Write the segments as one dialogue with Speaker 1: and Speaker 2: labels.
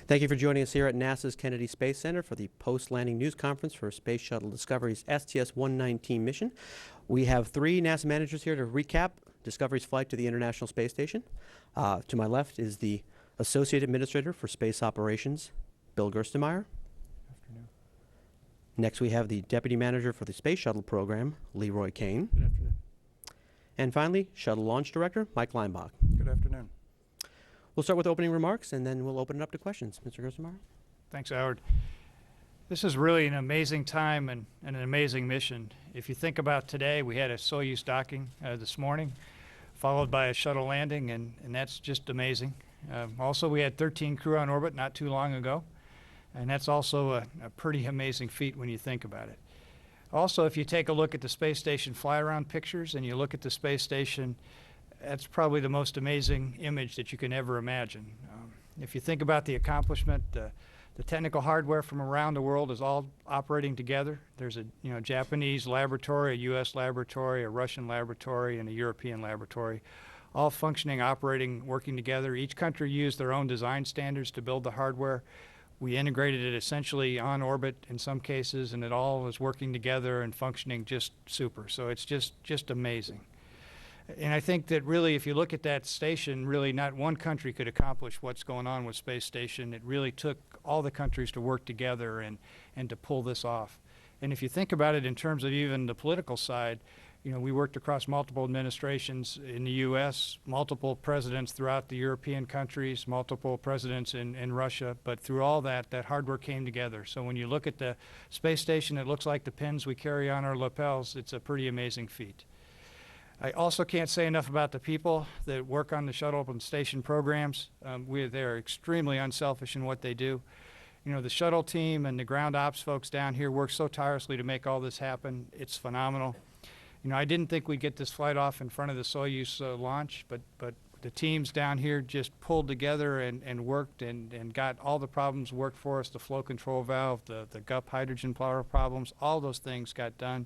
Speaker 1: Thank you for joining us here at NASA's Kennedy Space Center for the post-landing news conference for Space Shuttle Discovery's STS-119 mission. We have three NASA managers here to recap Discovery's flight to the International Space Station. To my left is the Associate Administrator for Space Operations, Bill Gerstenmaier.
Speaker 2: Afternoon.
Speaker 1: Next we have the Deputy Manager for the Space Shuttle Program, Leroy Kane.
Speaker 2: Good afternoon.
Speaker 1: And finally, Shuttle Launch Director, Mike Leinbach.
Speaker 2: Good afternoon.
Speaker 1: We'll start with opening remarks, and then we'll open it up to questions. Mr. Gerstenmaier?
Speaker 3: Thanks, Howard. This is really an amazing time and an amazing mission. If you think about today, we had a Soyuz docking this morning, followed by a shuttle landing, and that's just amazing. Also, we had 13 crew on orbit not too long ago, and that's also a pretty amazing feat when you think about it. Also, if you take a look at the space station fly-around pictures and you look at the space station, that's probably the most amazing image that you can ever imagine. If you think about the accomplishment, the technical hardware from around the world is all operating together. There's a Japanese laboratory, a U.S. laboratory, a Russian laboratory, and a European laboratory, all functioning, operating, working together. Each country used their own design standards to build the hardware. We integrated it essentially on orbit in some cases, and it all was working together and functioning just super. So it's just amazing. And I think that really, if you look at that station, really not one country could accomplish what's going on with Space Station. It really took all the countries to work together and to pull this off. And if you think about it in terms of even the political side, we worked across multiple administrations in the U.S., multiple presidents throughout the European countries, multiple presidents in Russia, but through all that hardware came together. So when you look at the space station, it looks like the pins we carry on our lapels. It's a pretty amazing feat. I also can't say enough about the people that work on the shuttle and station programs. They're extremely unselfish in what they do. The shuttle team and the ground ops folks down here work so tirelessly to make all this happen. It's phenomenal. I didn't think we'd get this flight off in front of the Soyuz launch, but the teams down here just pulled together and worked and got all the problems worked for us, the flow control valve, the GUP hydrogen power problems, all those things got done.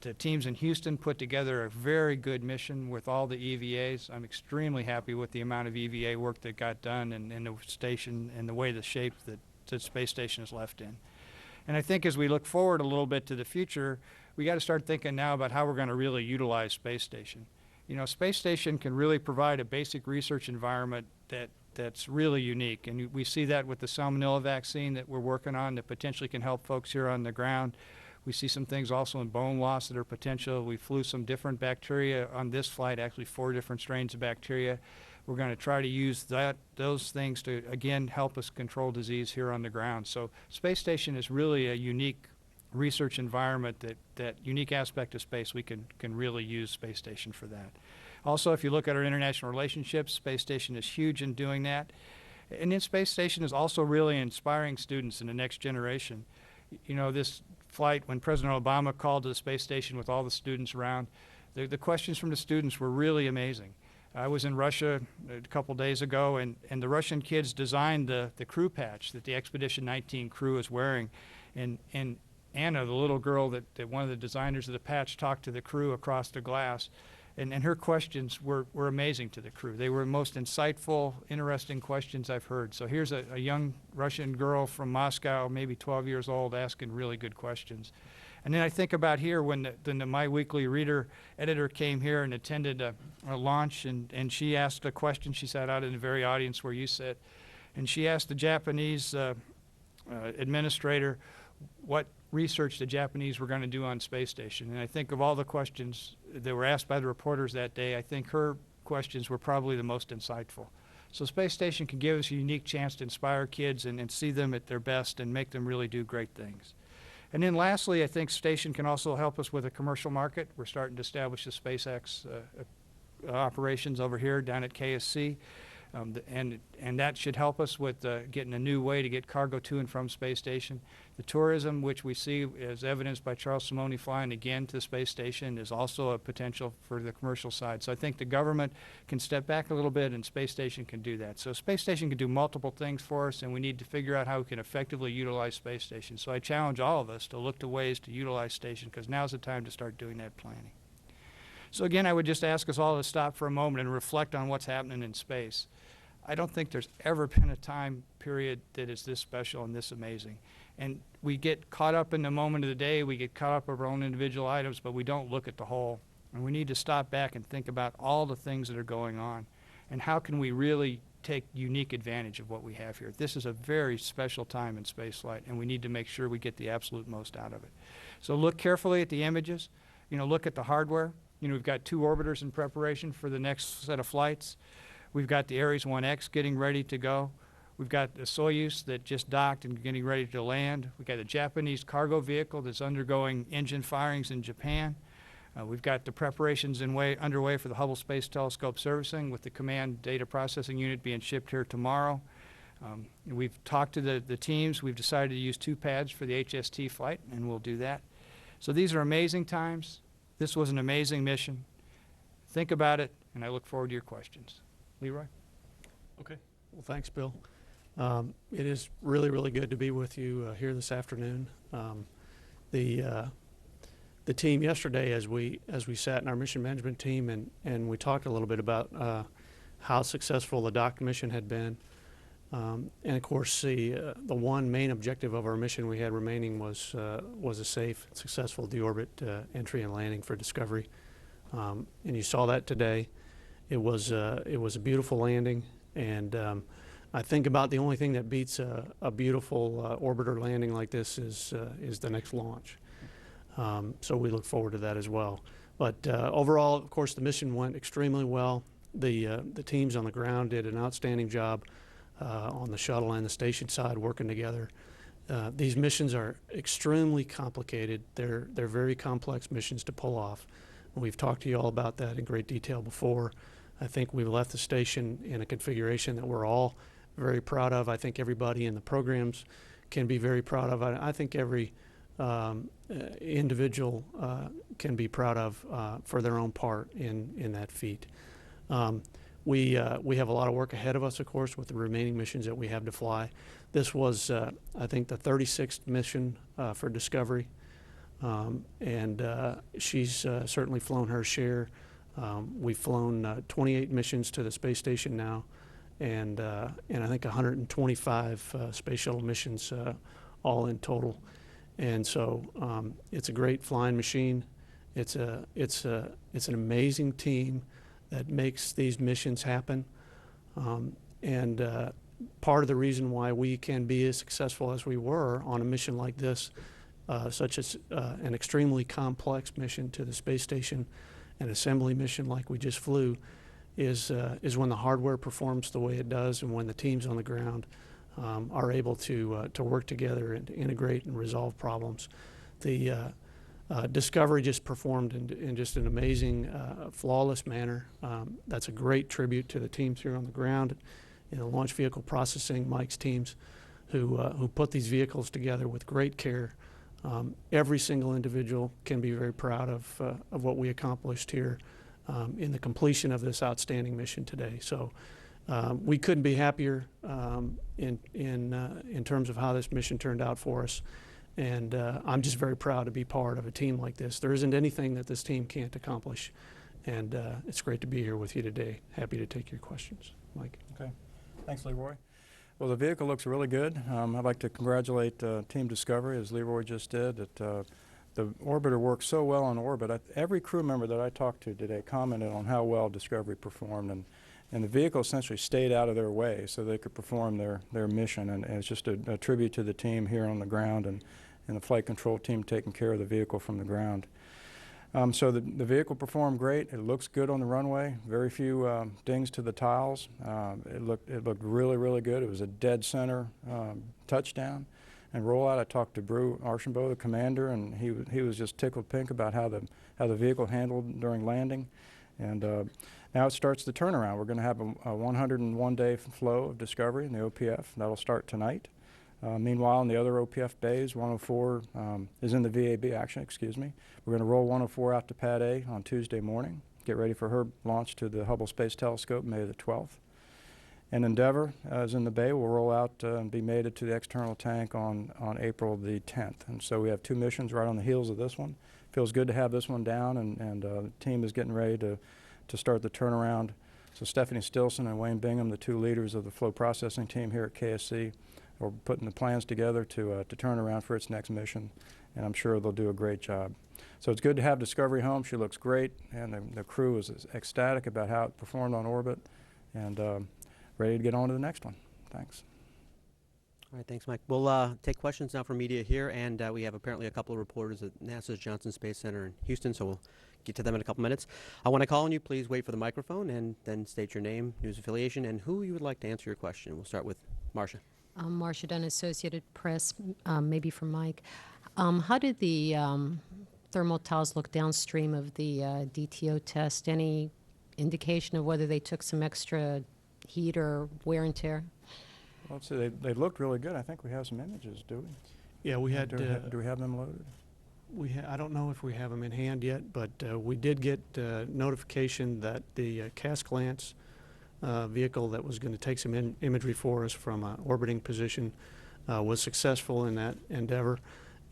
Speaker 3: The teams in Houston put together a very good mission with all the EVAs. I'm extremely happy with the amount of EVA work that got done and the station and the way the shape that the space station is left in. And I think as we look forward a little bit to the future, we got to start thinking now about how we're going to really utilize Space Station. Space Station can really provide a basic research environment that's really unique. And we see that with the salmonella vaccine that we're working on that potentially can help folks here on the ground. We see some things also in bone loss that are potential. We flew some different bacteria on this flight, actually 4 different strains of bacteria. We're going to try to use those things to, again, help us control disease here on the ground. So Space Station is really a unique research environment, that unique aspect of space. We can really use Space Station for that. Also, if you look at our international relationships, Space Station is huge in doing that. And then Space Station is also really inspiring students in the next generation. This flight, when President Obama called to the space station with all the students around, the questions from the students were really amazing. I was in Russia a couple days ago, and the Russian kids designed the crew patch that the Expedition 19 crew is wearing. And Anna, the little girl that one of the designers of the patch, talked to the crew across the glass. And her questions were amazing to the crew. They were the most insightful, interesting questions I've heard. So here's a young Russian girl from Moscow, maybe 12 years old, asking really good questions. And then I think about here when the My Weekly Reader editor came here and attended a launch, and she asked a question. She sat out in the very audience where you sit. And she asked the Japanese administrator what research the Japanese were going to do on Space Station. And I think of all the questions that were asked by the reporters that day, I think her questions were probably the most insightful. So Space Station can give us a unique chance to inspire kids and see them at their best and make them really do great things. And then lastly, I think Station can also help us with a commercial market. We're starting to establish the SpaceX operations over here down at KSC. And that should help us with getting a new way to get cargo to and from Space Station. The tourism, which we see as evidenced by Charles Simone flying again to the Space Station, is also a potential for the commercial side. So I think the government can step back a little bit, and Space Station can do that. So Space Station can do multiple things for us, and we need to figure out how we can effectively utilize Space Station. So I challenge all of us to look to ways to utilize Station, because now's the time to start doing that planning. So again, I would just ask us all to stop for a moment and reflect on what's happening in space. I don't think there's ever been a time period that is this special and this amazing. And we get caught up in the moment of the day, we get caught up in our own individual items, but we don't look at the whole. And we need to stop back and think about all the things that are going on and how can we really take unique advantage of what we have here. This is a very special time in spaceflight, and we need to make sure we get the absolute most out of it. So look carefully at the images. Look at the hardware. We've got 2 orbiters in preparation for the next set of flights. We've got the Ares 1X getting ready to go. We've got the Soyuz that just docked and getting ready to land. We've got a Japanese cargo vehicle that's undergoing engine firings in Japan. We've got the preparations underway for the Hubble Space Telescope servicing, with the Command Data Processing Unit being shipped here tomorrow. We've talked to the teams. We've decided to use 2 pads for the HST flight, and we'll do that. So these are amazing times. This was an amazing mission. Think about it, and I look forward to your questions. Leroy?
Speaker 2: Okay. Well, thanks, Bill. It is really, really good to be with you here this afternoon. The team yesterday, as we sat in our mission management team and we talked a little bit about how successful the dock mission had been, and of course the one main objective of our mission we had remaining was a safe, successful deorbit entry and landing for Discovery, and you saw that today. It was a beautiful landing, and I think about the only thing that beats a beautiful orbiter landing like this is the next launch. So we look forward to that as well. But overall, of course, the mission went extremely well. The teams on the ground did an outstanding job on the shuttle and the station side working together. These missions are extremely complicated. They're very complex missions to pull off. We've talked to you all about that in great detail before. I think we've left the station in a configuration that we're all very proud of. I think everybody in the programs can be very proud of. I think every individual can be proud of for their own part in that feat. We have a lot of work ahead of us, of course, with the remaining missions that we have to fly. This was, I think, the 36th mission for Discovery, and she's certainly flown her share. We've flown 28 missions to the space station now, and I think 125 space shuttle missions all in total. And so it's a great flying machine. It's an amazing team that makes these missions happen. And part of the reason why we can be as successful as we were on a mission like this, such as an extremely complex mission to the space station, an assembly mission like we just flew, is when the hardware performs the way it does, and when the teams on the ground are able to work together and to integrate and resolve problems. The Discovery just performed in just an amazing, flawless manner. That's a great tribute to the teams here on the ground in the launch vehicle processing, Mike's teams, who put these vehicles together with great care. Every single individual can be very proud of what we accomplished here in the completion of this outstanding mission today. So we couldn't be happier in terms of how this mission turned out for us. And I'm just very proud to be part of a team like this. There isn't anything that this team can't accomplish. And it's great to be here with you today. Happy to take your questions. Mike.
Speaker 4: Okay. Thanks, Leroy. Well, the vehicle looks really good. I'd like to congratulate Team Discovery, as Leroy just did. That the orbiter worked so well on orbit. Every crew member that I talked to today commented on how well Discovery performed, and the vehicle essentially stayed out of their way so they could perform their mission. And it's just a tribute to the team here on the ground and the flight control team taking care of the vehicle from the ground. So the vehicle performed great. It looks good on the runway. Very few dings to the tiles. It looked really, really good. It was a dead center touchdown and rollout. I talked to Brew Archambault, the commander, and he was just tickled pink about how the vehicle handled during landing. And now it starts the turnaround. We're going to have a 101-day flow of Discovery in the OPF. That'll start tonight. Meanwhile, in the other OPF bays, 104 is in the VAB action, excuse me. We're going to roll 104 out to Pad A on Tuesday morning, get ready for her launch to the Hubble Space Telescope May the 12th. And Endeavour is in the bay. We'll roll out and be mated to the external tank on April the 10th. And so we have 2 missions right on the heels of this one. Feels good to have this one down, and the team is getting ready to start the turnaround So Stephanie Stilson and Wayne Bingham, the two leaders of the flow processing team here at KSC, are putting the plans together to turn around for its next mission, and I'm sure they'll do a great job. So it's good to have Discovery home. She looks great, and the crew is ecstatic about how it performed on orbit, and ready to get on to the next one. Thanks.
Speaker 1: All right, thanks, Mike. We'll take questions now from media here, and we have apparently a couple of reporters at NASA's Johnson Space Center in Houston, so we'll get to them in a couple minutes. When I call on you, please wait for the microphone and then state your name, news affiliation, and who you would like to answer your question. We'll start with Marcia.
Speaker 5: Marcia Dunn, Associated Press, maybe for Mike. How did the thermal tiles look downstream of the DTO test? Any indication of whether they took some extra heat or wear and tear?
Speaker 4: Well, let's see, they looked really good. I think we have some images, do we?
Speaker 2: Yeah, we had.
Speaker 4: Do we have them loaded?
Speaker 2: I don't know if we have them in hand yet, but we did get notification that the Cask Lance vehicle that was going to take some imagery for us from an orbiting position was successful in that endeavor.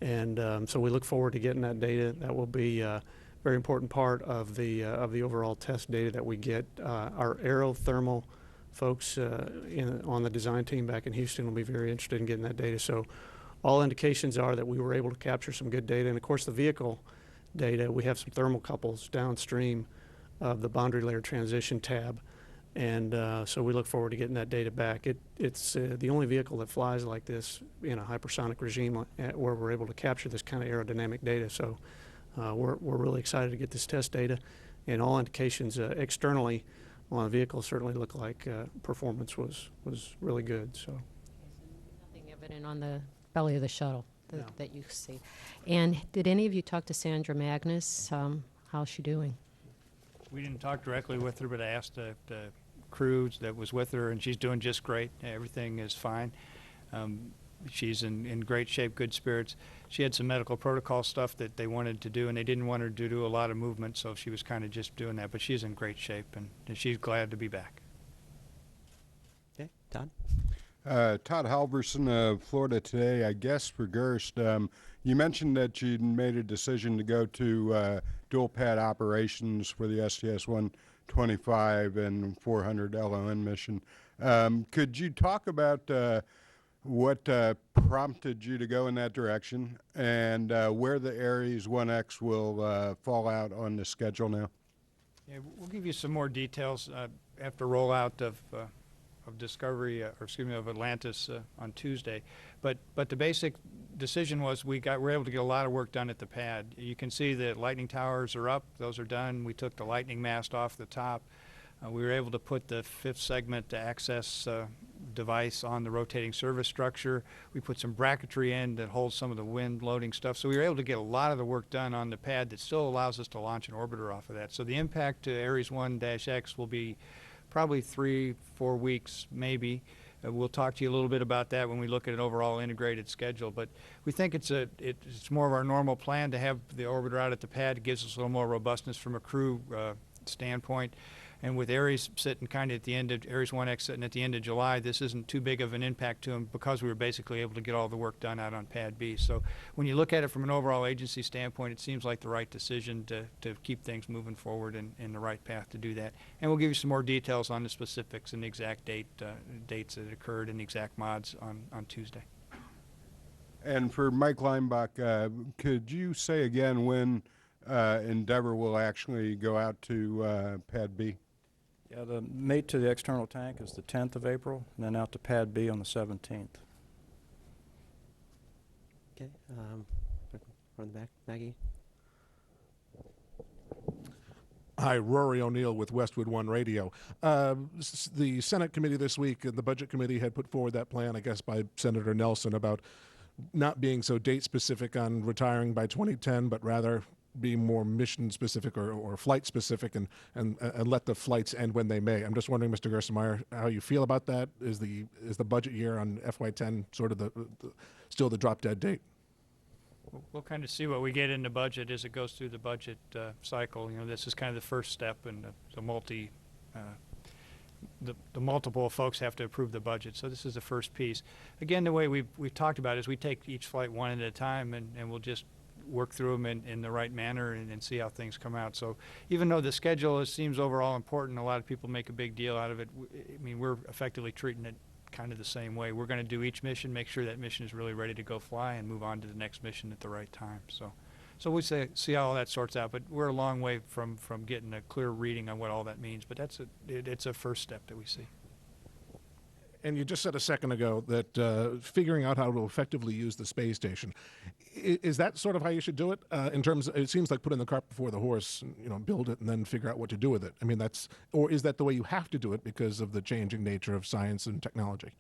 Speaker 2: And so we look forward to getting that data. That will be a very important part of the overall test data that we get. Our aerothermal folks on the design team back in Houston will be very interested in getting that data. So all indications are that we were able to capture some good data. And of course the vehicle data, we have some thermocouples downstream of the boundary layer transition tab. And so we look forward to getting that data back. It's the only vehicle that flies like this in a hypersonic regime where we're able to capture this kind of aerodynamic data. So we're really excited to get this test data. And all indications externally on the vehicle certainly look like performance was really good. So
Speaker 5: Nothing evident on the belly of the shuttle
Speaker 2: No.
Speaker 5: that you see. And did any of you talk to Sandra Magnus? How's she doing?
Speaker 3: We didn't talk directly with her, but I asked the crew that was with her, and she's doing just great. Everything is fine. She's in great shape, good spirits. She had some medical protocol stuff that they wanted to do, and they didn't want her to do a lot of movement, so she was kind of just doing that. But she's in great shape, and she's glad to be back.
Speaker 1: Okay, Todd.
Speaker 6: Todd Halverson of Florida Today. I guess for Gerst, you mentioned that you made a decision to go to dual pad operations for the STS-125 and 400 LON mission. Could you talk about what prompted you to go in that direction and where the Ares 1X will fall out on the schedule now?
Speaker 3: Yeah, we'll give you some more details after rollout of Discovery, of Atlantis on Tuesday. But the basic decision was we're able to get a lot of work done at the pad. You can see the lightning towers are up; those are done. We took the lightning mast off the top. We were able to put the fifth segment access device on the rotating service structure. We put some bracketry in that holds some of the wind loading stuff. So we were able to get a lot of the work done on the pad that still allows us to launch an orbiter off of that. So the impact to Ares 1-X will be probably 3-4 weeks, maybe. We'll talk to you a little bit about that when we look at an overall integrated schedule. But we think it's more of our normal plan to have the orbiter out at the pad. It gives us a little more robustness from a crew standpoint. And with Ares sitting kind of at the end of Ares 1X sitting at the end of July, this isn't too big of an impact to them because we were basically able to get all the work done out on Pad B. So when you look at it from an overall agency standpoint, it seems like the right decision to keep things moving forward in the right path to do that. And we'll give you some more details on the specifics and the exact dates that occurred and the exact mods on Tuesday.
Speaker 6: And for Mike Leinbach, could you say again when Endeavour will actually go out to Pad B?
Speaker 4: Yeah, the mate to the external tank is the 10th of April, and then out to Pad B on the 17th.
Speaker 1: Okay, from the back, Maggie.
Speaker 7: Hi, Rory O'Neill with Westwood One Radio. The Senate committee this week, the Budget Committee, had put forward that plan, I guess, by Senator Nelson about not being so date specific on retiring by 2010, but rather be more mission specific or flight specific and let the flights end when they may. I'm just wondering, Mr. Gerstenmaier, how you feel about that. Is the budget year on FY10 sort of still the drop dead date?
Speaker 3: We'll kind of see what we get in the budget as it goes through the budget cycle. You know, this is kind of the first step in the multiple folks have to approve the budget. So this is the first piece. Again, the way we've talked about it is we take each flight one at a time and we'll just work through them in the right manner and see how things come out. So even though the schedule seems overall important, a lot of people make a big deal out of it. I mean, we're effectively treating it kind of the same way. We're going to do each mission, make sure that mission is really ready to go fly, and move on to the next mission at the right time. So we see how all that sorts out, but we're a long way from getting a clear reading on what all that means. But it's a first step that we see.
Speaker 7: And you just said a second ago that figuring out how to effectively use the space station, is that sort of how you should do it? In terms, it seems like putting the cart before the horse, build it and then figure out what to do with it. I mean, or is that the way you have to do it because of the changing nature of science and technology?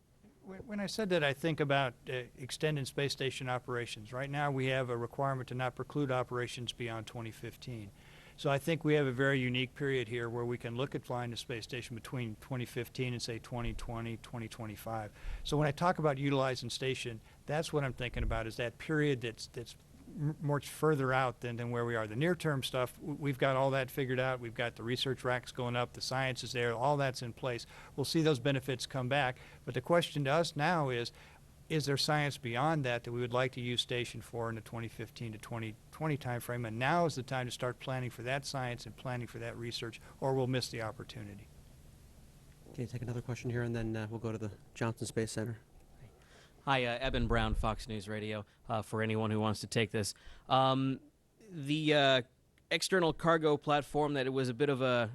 Speaker 3: When I said that, I think about extending space station operations. Right now, we have a requirement to not preclude operations beyond 2015. So I think we have a very unique period here where we can look at flying the space station between 2015 and, say, 2020, 2025. So when I talk about utilizing station, that's what I'm thinking about, is that period that's much further out than where we are. The near-term stuff, we've got all that figured out. We've got the research racks going up, the science is there, all that's in place. We'll see those benefits come back. But the question to us now is there science beyond that we would like to use station for in the 2015 to 2020 timeframe? And now is the time to start planning for that science and planning for that research, or we'll miss the opportunity.
Speaker 1: Okay, take another question here, and then we'll go to the Johnson Space Center.
Speaker 8: Hi, Eben Brown, Fox News Radio, for anyone who wants to take this. The external cargo platform, that it was a bit of a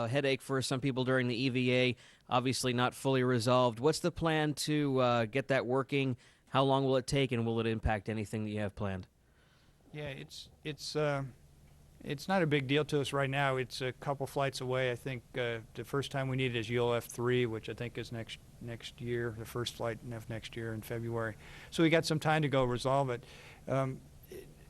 Speaker 8: headache for some people during the EVA, obviously not fully resolved. What's the plan to get that working? How long will it take, and will it impact anything that you have planned?
Speaker 3: Yeah, it's not a big deal to us right now. It's a couple flights away. I think the first time we need it is ULF-3, which I think is next year, the first flight next year in February. So we got some time to go resolve it.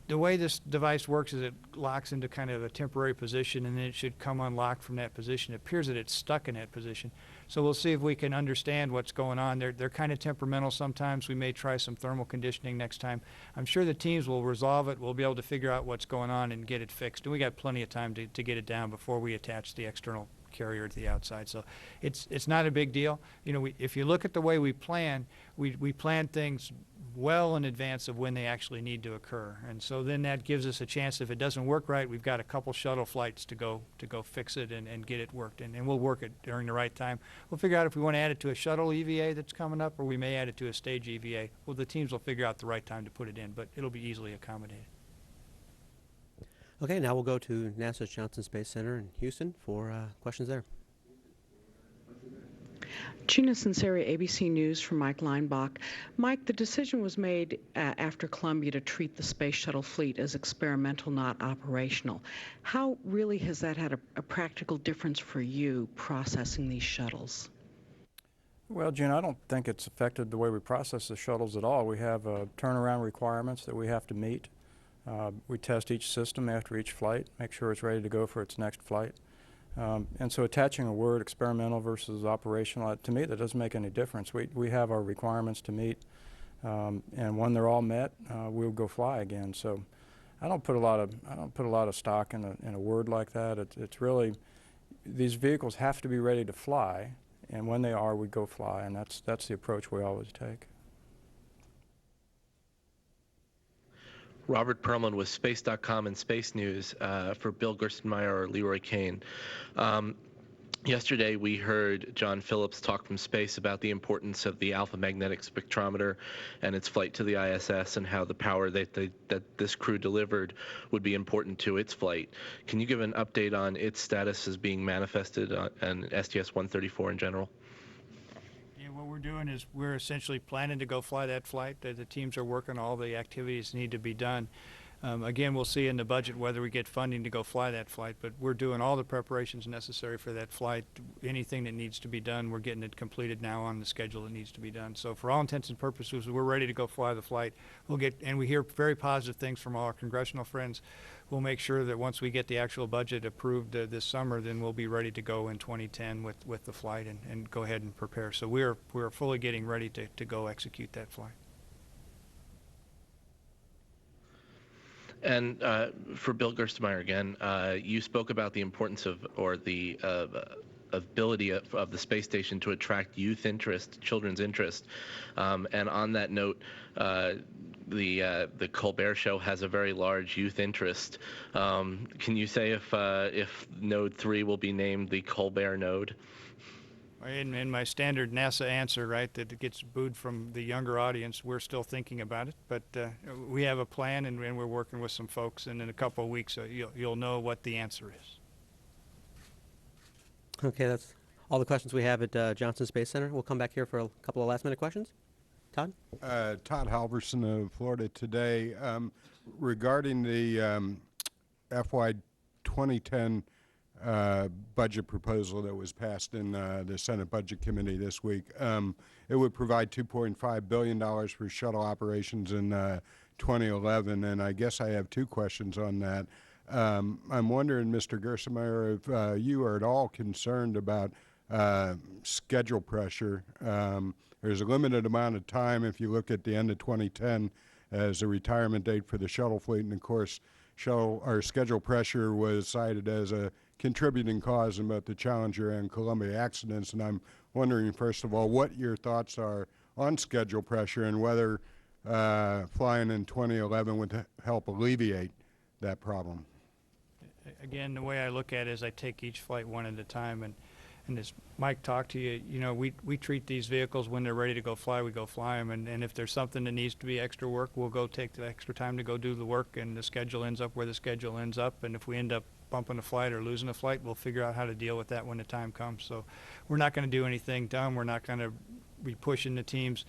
Speaker 3: The way this device works is it locks into kind of a temporary position, and then it should come unlocked from that position. It appears that it's stuck in that position. So we'll see if we can understand what's going on. They're kind of temperamental sometimes. We may try some thermal conditioning next time. I'm sure the teams will resolve it. We'll be able to figure out what's going on and get it fixed. And we got plenty of time to get it down before we attach the external carrier to the outside. So it's not a big deal. If you look at the way we plan, we plan things well in advance of when they actually need to occur. And so then that gives us a chance, if it doesn't work right, we've got a couple shuttle flights to go fix it and get it worked. And we'll work it during the right time. We'll figure out if we want to add it to a shuttle EVA that's coming up, or we may add it to a stage EVA. Well, the teams will figure out the right time to put it in, but it'll be easily accommodated.
Speaker 1: Okay, now we'll go to NASA's Johnson Space Center in Houston for questions there.
Speaker 9: Gina Sinceri, ABC News, from Mike Leinbach. Mike, the decision was made after Columbia to treat the space shuttle fleet as experimental, not operational. How really has that had a practical difference for you processing these shuttles?
Speaker 4: Well, Gina, I don't think it's affected the way we process the shuttles at all. We have turnaround requirements that we have to meet. We test each system after each flight, make sure it's ready to go for its next flight. And so attaching a word, experimental versus operational, to me that doesn't make any difference. We have our requirements to meet, and when they're all met, we'll go fly again. So I don't put a lot of stock in a word like that. It's really, these vehicles have to be ready to fly, and when they are, we go fly, and that's the approach we always take.
Speaker 10: Robert Perlman with Space.com and Space News for Bill Gerstenmaier or Leroy Kane. Yesterday we heard John Phillips talk from space about the importance of the alpha magnetic spectrometer and its flight to the ISS, and how the power that this crew delivered would be important to its flight. Can you give an update on its status as being manifested and STS-134 in general?
Speaker 3: What we're doing is we're essentially planning to go fly that flight. The teams are working all the activities that need to be done. Again, we'll see in the budget whether we get funding to go fly that flight, but we're doing all the preparations necessary for that flight. Anything that needs to be done, we're getting it completed now on the schedule that needs to be done. So for all intents and purposes, we're ready to go fly the flight. And we hear very positive things from all our congressional friends. We'll make sure that once we get the actual budget approved this summer, then we'll be ready to go in 2010 with the flight and go ahead and prepare. So we're fully getting ready to go execute that flight.
Speaker 10: And for Bill Gerstenmaier again, you spoke about the importance of, or the ability of the space station to attract youth interest, children's interest. And on that note, the Colbert Show has a very large youth interest. Can you say if Node 3 will be named the Colbert node?
Speaker 3: In my standard NASA answer, right, that it gets booed from the younger audience, we're still thinking about it. But we have a plan, and we're working with some folks, and in a couple of weeks, you'll know what the answer is.
Speaker 1: Okay, that's all the questions we have at Johnson Space Center. We'll come back here for a couple of last-minute questions. Todd?
Speaker 6: Todd Halverson of Florida Today. Regarding the FY 2010 budget proposal that was passed in the Senate Budget Committee this week, it would provide $2.5 billion for shuttle operations in 2011, and I guess I have two questions on that. I'm wondering, Mr. Gerstenmaier, if you are at all concerned about schedule pressure. There's a limited amount of time if you look at the end of 2010 as a retirement date for the shuttle fleet, and of course, schedule pressure was cited as a contributing cause in both the Challenger and Columbia accidents, and I'm wondering, first of all, what your thoughts are on schedule pressure and whether flying in 2011 would help alleviate that problem.
Speaker 3: Again, the way I look at it is I take each flight one at a time, and as Mike talked to you, you know, we treat these vehicles when they're ready to go fly, we go fly them, and if there's something that needs to be extra work, we'll go take the extra time to go do the work, and the schedule ends up where the schedule ends up, and if we end up bumping a flight or losing a flight, we'll figure out how to deal with that when the time comes. So we're not going to do anything dumb. We're not going to be pushing the teams.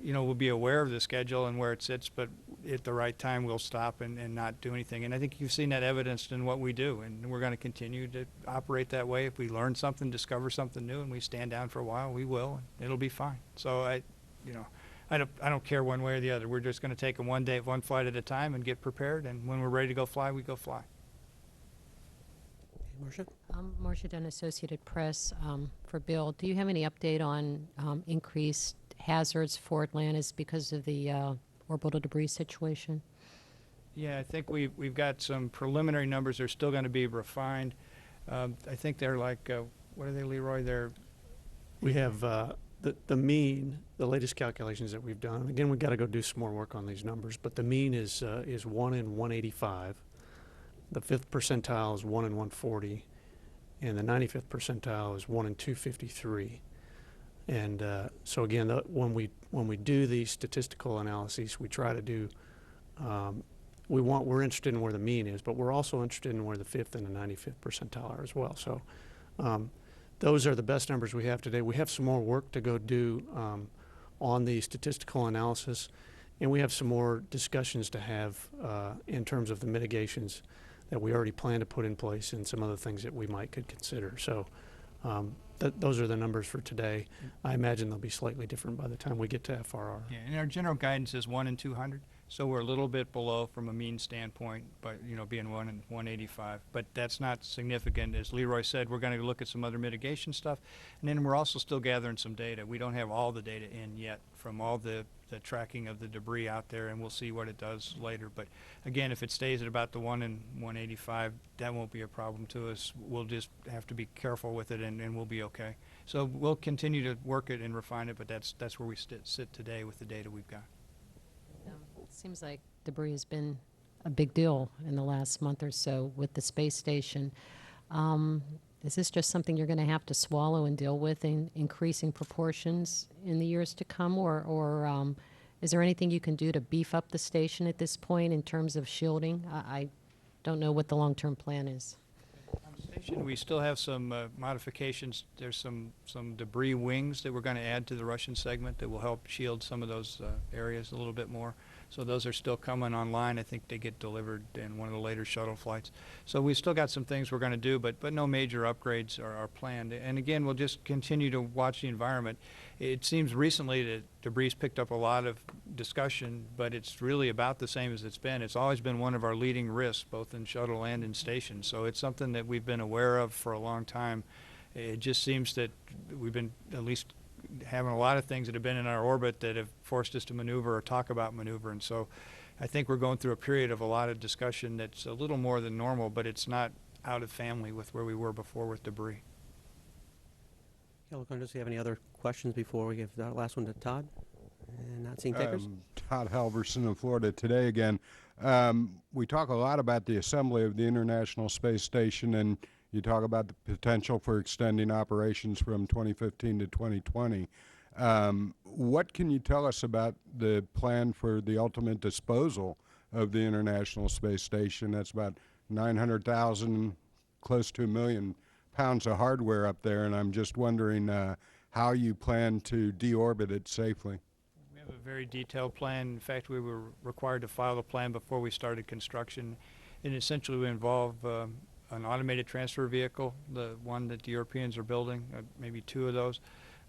Speaker 3: You know, we'll be aware of the schedule and where it sits, but at the right time we'll stop and not do anything. And I think you've seen that evidenced in what we do, and we're going to continue to operate that way. If we learn something, discover something new, and we stand down for a while, we will, and it'll be fine. So I don't care one way or the other. We're just going to take it one day, one flight at a time, and get prepared. And when we're ready to go fly, we go fly.
Speaker 1: Marcia?
Speaker 5: Marcia Dunn, Associated Press. For Bill, do you have any update on increased hazards for Atlantis because of the orbital debris situation?
Speaker 3: Yeah, I think we've got some preliminary numbers. They're still going to be refined. I think they're like, what are they, Leroy?
Speaker 2: We have the mean, the latest calculations that we've done. Again, we've got to go do some more work on these numbers, but the mean is 1 in 185. The 5th percentile is 1 in 140, and the 95th percentile is 1 in 253. And so again, when we do these statistical analyses, we try to do. We're interested in where the mean is, but we're also interested in where the 5th and the 95th percentile are as well. So those are the best numbers we have today. We have some more work to go do on the statistical analysis, and we have some more discussions to have in terms of the mitigations that we already plan to put in place and some other things that we might could consider. So those are the numbers for today. I imagine they'll be slightly different by the time we get to FRR.
Speaker 3: Yeah, and our general guidance is 1 in 200, so we're a little bit below from a mean standpoint, but being 1 in 185. But that's not significant. As Leroy said, we're going to look at some other mitigation stuff, and then we're also still gathering some data. We don't have all the data in yet from all the tracking of the debris out there, and we'll see what it does later. But again, if it stays at about the 1 in 185, that won't be a problem to us. We'll just have to be careful with it, and we'll be okay. So we'll continue to work it and refine it, but that's where we sit today with the data we've got.
Speaker 5: It seems like debris has been a big deal in the last month or so with the space station. Is this just something you're going to have to swallow and deal with in increasing proportions in the years to come, or is there anything you can do to beef up the station at this point in terms of shielding? I don't know what the long-term plan is.
Speaker 3: On the station, we still have some modifications. There's some debris wings that we're going to add to the Russian segment that will help shield some of those areas a little bit more. So those are still coming online. I think they get delivered in one of the later shuttle flights. So we've still got some things we're going to do, but no major upgrades are planned. And again, we'll just continue to watch the environment. It seems recently that debris picked up a lot of discussion, but it's really about the same as it's been. It's always been one of our leading risks, both in shuttle and in station. So it's something that we've been aware of for a long time. It just seems that we've been at least having a lot of things that have been in our orbit that have forced us to maneuver or talk about maneuver. And so I think we're going through a period of a lot of discussion that's a little more than normal, but it's not out of family with where we were before with debris.
Speaker 1: Does you have any other questions before we give that last one to Todd? And not seeing takers?
Speaker 6: Todd Halverson of Florida Today again. We talk a lot about the assembly of the International Space Station, and you talk about the potential for extending operations from 2015 to 2020. What can you tell us about the plan for the ultimate disposal of the International Space Station? That's about 900,000, close to 1 million pounds of hardware up there, and I'm just wondering how you plan to deorbit it safely.
Speaker 3: We have a very detailed plan. In fact, we were required to file the plan before we started construction. And essentially we involve an automated transfer vehicle, the one that the Europeans are building, maybe 2 of those,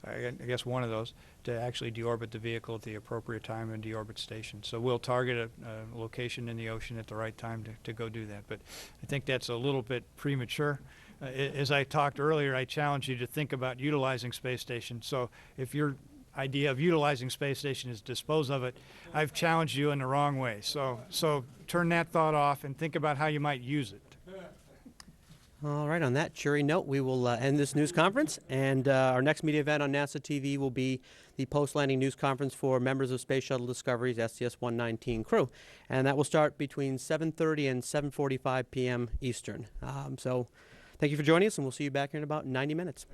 Speaker 3: I guess 1 of those, to actually deorbit the vehicle at the appropriate time and deorbit station. So we'll target a location in the ocean at the right time to go do that. But I think that's a little bit premature. As I talked earlier, I challenge you to think about utilizing space station. So if your idea of utilizing space station is dispose of it, I've challenged you in the wrong way. So turn that thought off and think about how you might use it.
Speaker 1: All right, on that cheery note, we will end this news conference, and our next media event on NASA TV will be the post-landing news conference for members of Space Shuttle Discovery's STS-119 crew, and that will start between 7:30 and 7:45 p.m. Eastern. So thank you for joining us, and we'll see you back here in about 90 minutes.